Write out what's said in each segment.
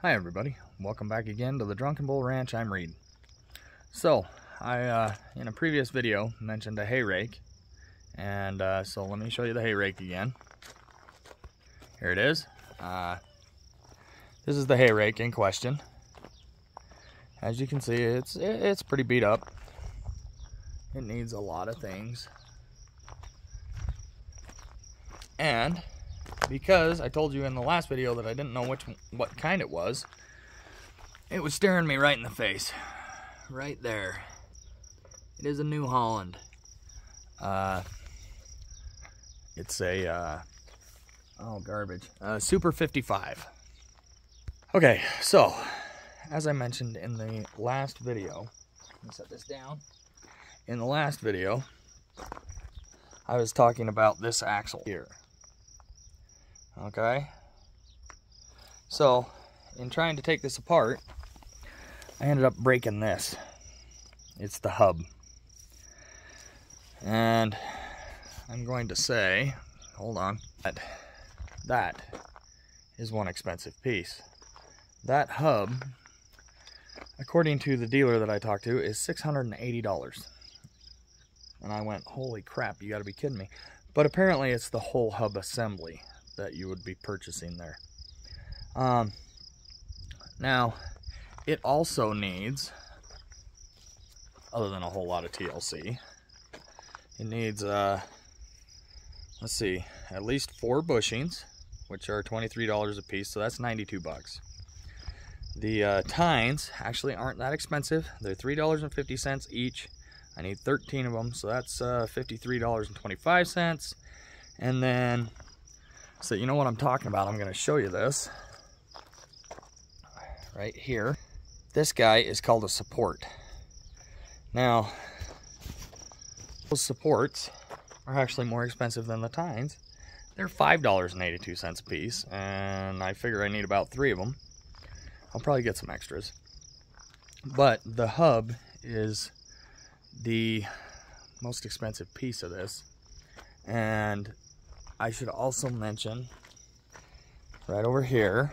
Hi everybody, welcome back again to the Drunken Bull Ranch. I'm Reed. So, I in a previous video mentioned a hay rake, and so let me show you the hay rake again. Here it is. This is the hay rake in question. As you can see, it's pretty beat up. It needs a lot of things. And because I told you in the last video that I didn't know what kind it was staring me right in the face. Right there. It is a Newholland. It's a, Super 55. Okay, so, as I mentioned in the last video, let me set this down. In the last video, I was talking about this axle here. Okay, so in trying to take this apart, I ended up breaking this. It's the hub. And I'm going to say, hold on, that is one expensive piece. That hub, according to the dealer that I talked to, is $680. And I went, holy crap, you gotta be kidding me. But apparently it's the whole hub assembly that you would be purchasing there. Now, it also needs, other than a whole lot of TLC, it needs, let's see, at least 4 bushings, which are $23 a piece, so that's 92 bucks. The tines actually aren't that expensive. They're $3.50 each. I need 13 of them, so that's $53.25. And then, so you know what I'm talking about, I'm going to show you this right here. This guy is called a support. Now, those supports are actually more expensive than the tines. They're $5.82 a piece, and I figure I need about 3 of them. I'll probably get some extras. But the hub is the most expensive piece of this. And I should also mention right over here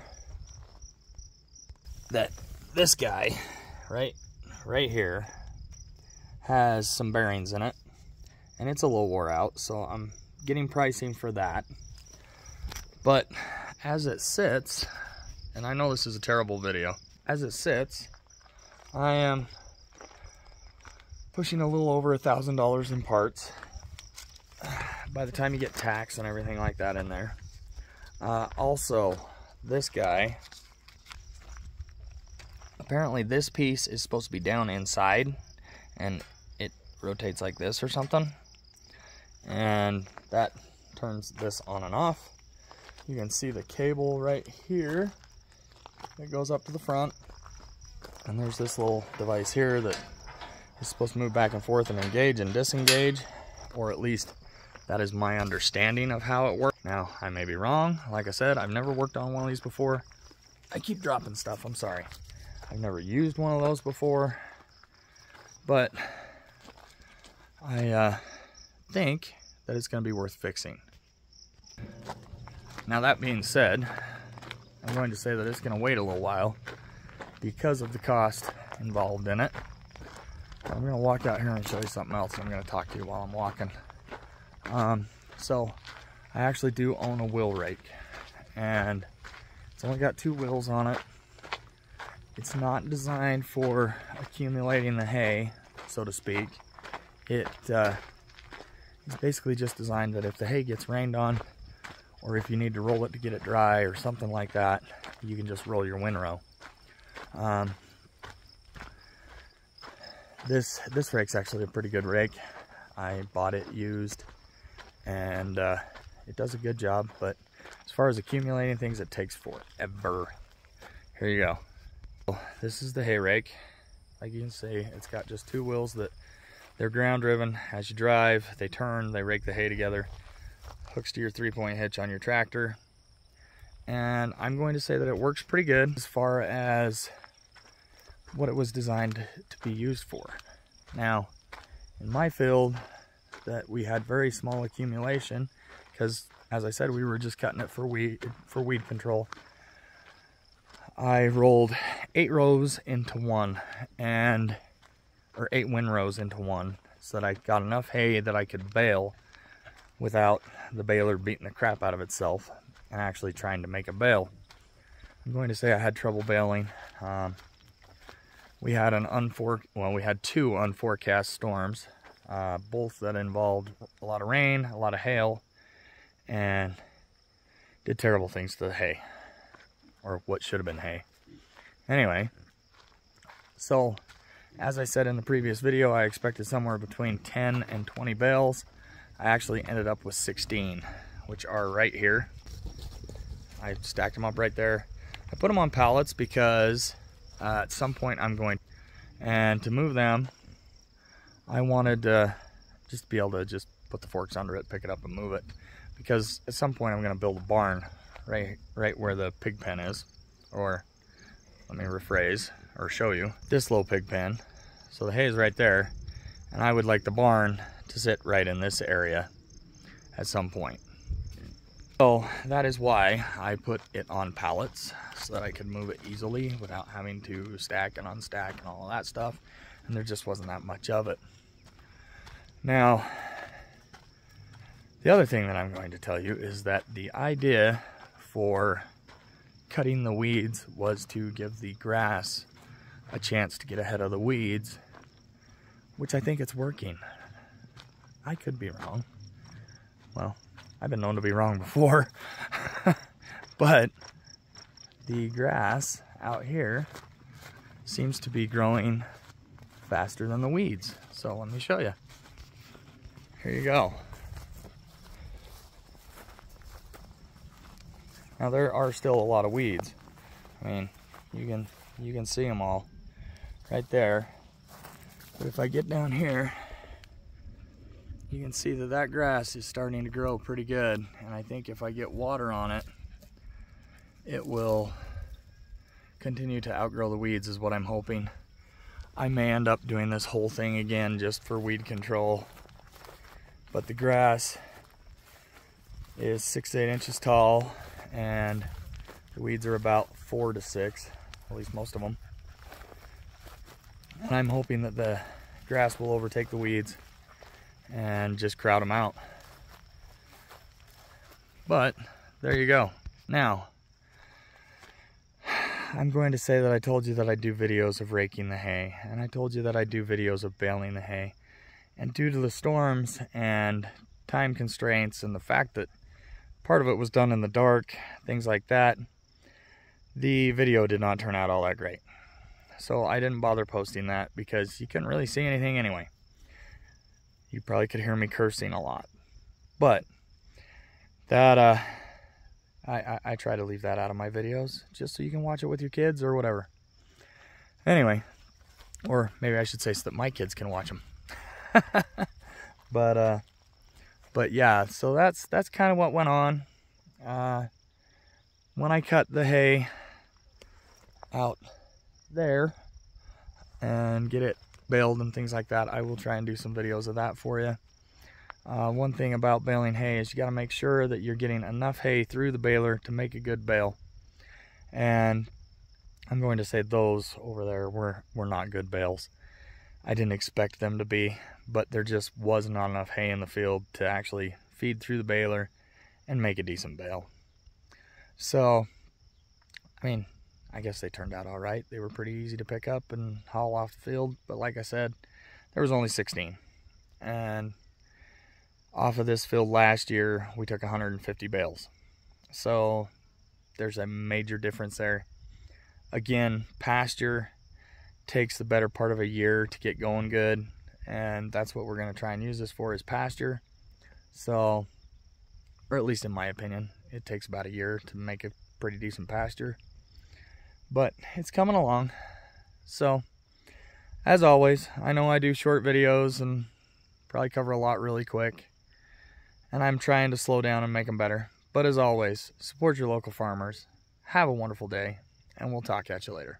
that this guy right here has some bearings in it, and it's a little wore out, so I'm getting pricing for that. But as it sits, and I know this is a terrible video, as it sits, I am pushing a little over $1,000 in parts by the time you get tax and everything like that in there. Also, this guy, apparently this piece is supposed to be down inside, and it rotates like this or something, and that turns this on and off. You can see the cable right here that goes up to the front, and there's this little device here that is supposed to move back and forth and engage and disengage, or at least that is my understanding of how it works. Now, I may be wrong. Like I said, I've never worked on one of these before. I keep dropping stuff, I'm sorry. I've never used one of those before, but I think that it's going to be worth fixing. Now, that being said, I'm going to say that it's going to wait a little while because of the cost involved in it. I'm going to walk out here and show you something else. I'm going to talk to you while I'm walking. So I actually do own a wheel rake, and it's only got 2 wheels on it. It's not designed for accumulating the hay, so to speak. It's basically just designed that if the hay gets rained on, or if you need to roll it to get it dry or something like that, you can just roll your windrow. This rake's actually a pretty good rake. I bought it used, and it does a good job, but as far as accumulating things, it takes forever. Here you go. This is the hay rake. Like you can see, it's got just 2 wheels that they're ground driven. As you drive, they turn, they rake the hay together. Hooks to your 3-point hitch on your tractor. And I'm going to say that it works pretty good as far as what it was designed to be used for. Now, in my field, that we had very small accumulation, because as I said, we were just cutting it for weed control. I rolled 8 rows into one, or 8 windrows into one, so that I got enough hay that I could bale without the baler beating the crap out of itself and actually trying to make a bale. I'm going to say I had trouble baling. We had we had 2 unforecast storms, both that involved a lot of rain, a lot of hail, and did terrible things to the hay, or what should have been hay. Anyway, so as I said in the previous video, I expected somewhere between 10 and 20 bales. I actually ended up with 16, which are right here. I stacked them up right there. I put them on pallets because at some point I'm going, and to move them, I wanted to just be able to just put the forks under it, pick it up and move it, because at some point I'm going to build a barn right where the pig pen is, or let me rephrase or show you this little pig pen. So the hay is right there, and I would like the barn to sit right in this area at some point. So that is why I put it on pallets, so that I could move it easily without having to stack and unstack and all of that stuff. And there just wasn't that much of it. Now, the other thing that I'm going to tell you is that the idea for cutting the weeds was to give the grass a chance to get ahead of the weeds, which I think it's working. I could be wrong. Well, I've been known to be wrong before. But the grass out here seems to be growing faster than the weeds. So let me show you. Here you go. Now there are still a lot of weeds. I mean, you can see them all right there. But if I get down here, you can see that that grass is starting to grow pretty good. And I think if I get water on it, it will continue to outgrow the weeds, is what I'm hoping. I may end up doing this whole thing again just for weed control. But the grass is 6 to 8 inches tall, and the weeds are about 4 to 6, at least most of them. And I'm hoping that the grass will overtake the weeds and just crowd them out. But there you go. Now, I'm going to say that I told you that I do videos of raking the hay, and I told you that I do videos of baling the hay. And due to the storms and time constraints and the fact that part of it was done in the dark, things like that, the video did not turn out all that great. So I didn't bother posting that because you couldn't really see anything anyway. You probably could hear me cursing a lot. But that I try to leave that out of my videos just so you can watch it with your kids or whatever. Anyway, or maybe I should say so that my kids can watch them. But yeah, so that's kind of what went on. When I cut the hay out there and get it baled and things like that, I will try and do some videos of that for you. One thing about baling hay is you got to make sure that you're getting enough hay through the baler to make a good bale. And I'm going to say those over there were not good bales. I didn't expect them to be, but there just was not enough hay in the field to actually feed through the baler and make a decent bale. So, I mean, I guess they turned out all right. They were pretty easy to pick up and haul off the field, but like I said, there was only 16. And off of this field last year, we took 150 bales. So there's a major difference there. Again, pasture takes the better part of a year to get going good, and that's what we're going to try and use this for, is pasture. So, or at least in my opinion, it takes about a year to make a pretty decent pasture. But it's coming along. So, as always, I know I do short videos and probably cover a lot really quick, and I'm trying to slow down and make them better. But as always, support your local farmers. Have a wonderful day, and we'll talk at you later.